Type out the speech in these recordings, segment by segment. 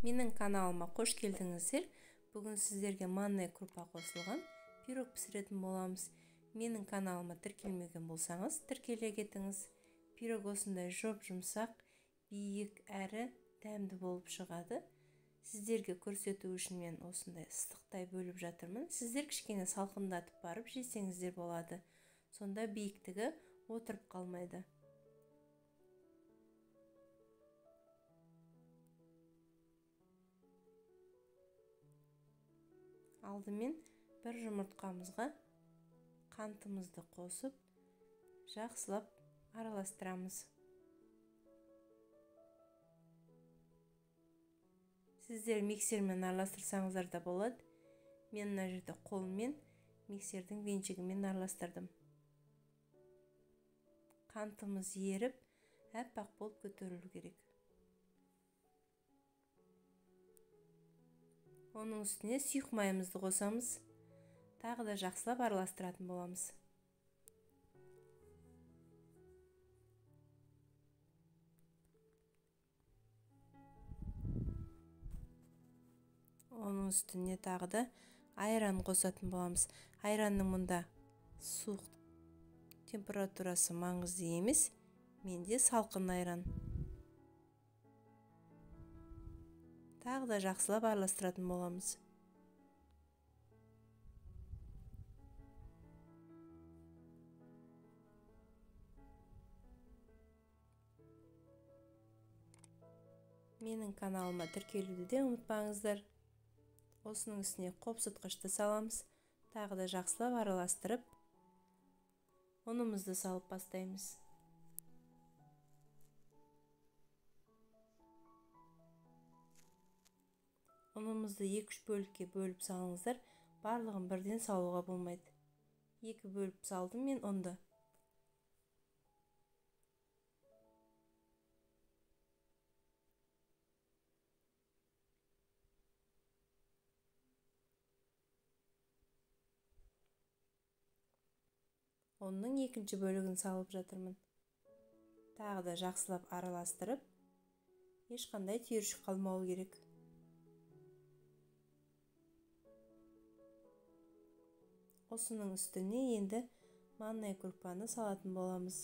Менің каналыма қош келдіңіздер. Бүгін сіздерге манная крупа қосылған пирог пісіретін боламыз. Менің каналыма тіркелмеген болсаңыз, тіркеле кетіңіз. Пирог осындай жоп-жұмсақ, биік әрі дәмді болып шығады. Сіздерге көрсету үшін мен осындай ыстықтай бөліп жатырмын. Сіздер кішкене салқындатып барып жесеңіздер болады. Сонда биіктігі отырып қалмайды. Алдымен бір жұмыртқамызға қантымызды қосып, жақсылап араластырамыз. Сіздер миксермен араластырсаңыздар да болады. Мен мына жерде қолмен миксердің венчигімен араластырдым. Қантымыз еріп, әппақ болып көтерілу керек. Оның үстіне сұйық майымызды қосамыз. Тағы да жақсылап араластыратын боламыз. Оның үстіне тағы да айран қосатын боламыз. Айранның мұнда суық температурасы маңызды емес. Менде салқын айран. Тағы да жақсылап араластыратын боламыз. Менің каналыма тіркелуді де ұмытпаңыздар. Осының үстіне қопсытқышты саламыз. Тағы да жақсылап араластырып, ұнымызды салып бастаймыз. Ұнымызды 2-3 бөлікке бөліп салыңыздар. Барлығын бірден салуға болмайды. 2 бөліп салдым мен ұнды. Оның 2-ші бөлігін салып жатырмын. Тағы да жақсылап араластырып, ешқандай түйіршік қалмауы керек. Осының үстіне енді манная крупаны салатын боламыз.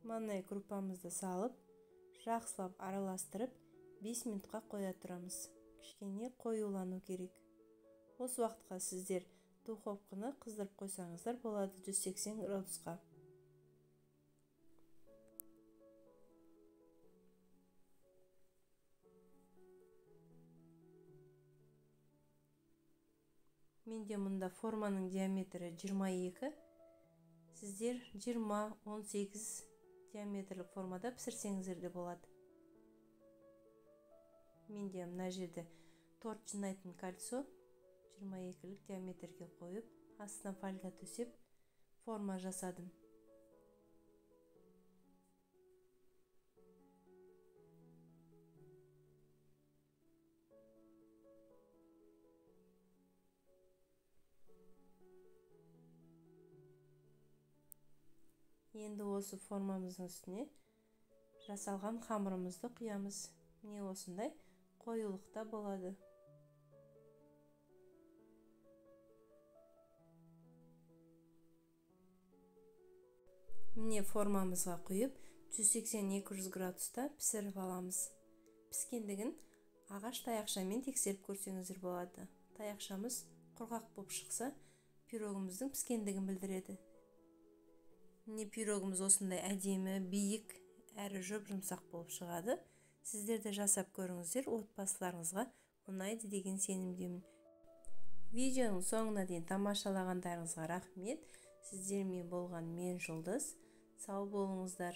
Манная крупамызды салып, жақсылап араластырып, 5 минутқа қоя тұрамыз. Кішкене қоюлану керек. Осы уақытқа сіздер духовканы қыздырып қойсаңыздар болады 180 градусқа. Менде мұнда форманың диаметрі 22. Сіздер 20-18 диаметрлік формада пісірсеңіздер де болады. Менде мына жерде торт жинайтын кольцо 22-лік диаметрге қойып, астына фольга төсеп, форма жасадым. Енді осы формамыздың үстіне жасалған қамырымызды құямыз. Міне осындай қоюлықта болады. Міне формамызға құйып, 180-200 градуста пісіріп аламыз. Піскендігін ағаш таяқшамен тексеріп көрсеңіздер болады. Таяқшамыз құрғақ болып шықса, пирогымыздың піскендігін білдіреді. Міне пирогымыз осындай әдемі, биік, әрі жоп-жұмсақ болып шығады. Сіздер де жасап көріңіздер, отбасыларыңызға ұнайды деген сенімдемін. Видеоның соңына дейін тамашалағандарыңызға рахмет. Сіздермен болған мен Жұлдыз. Сау болыңыздар.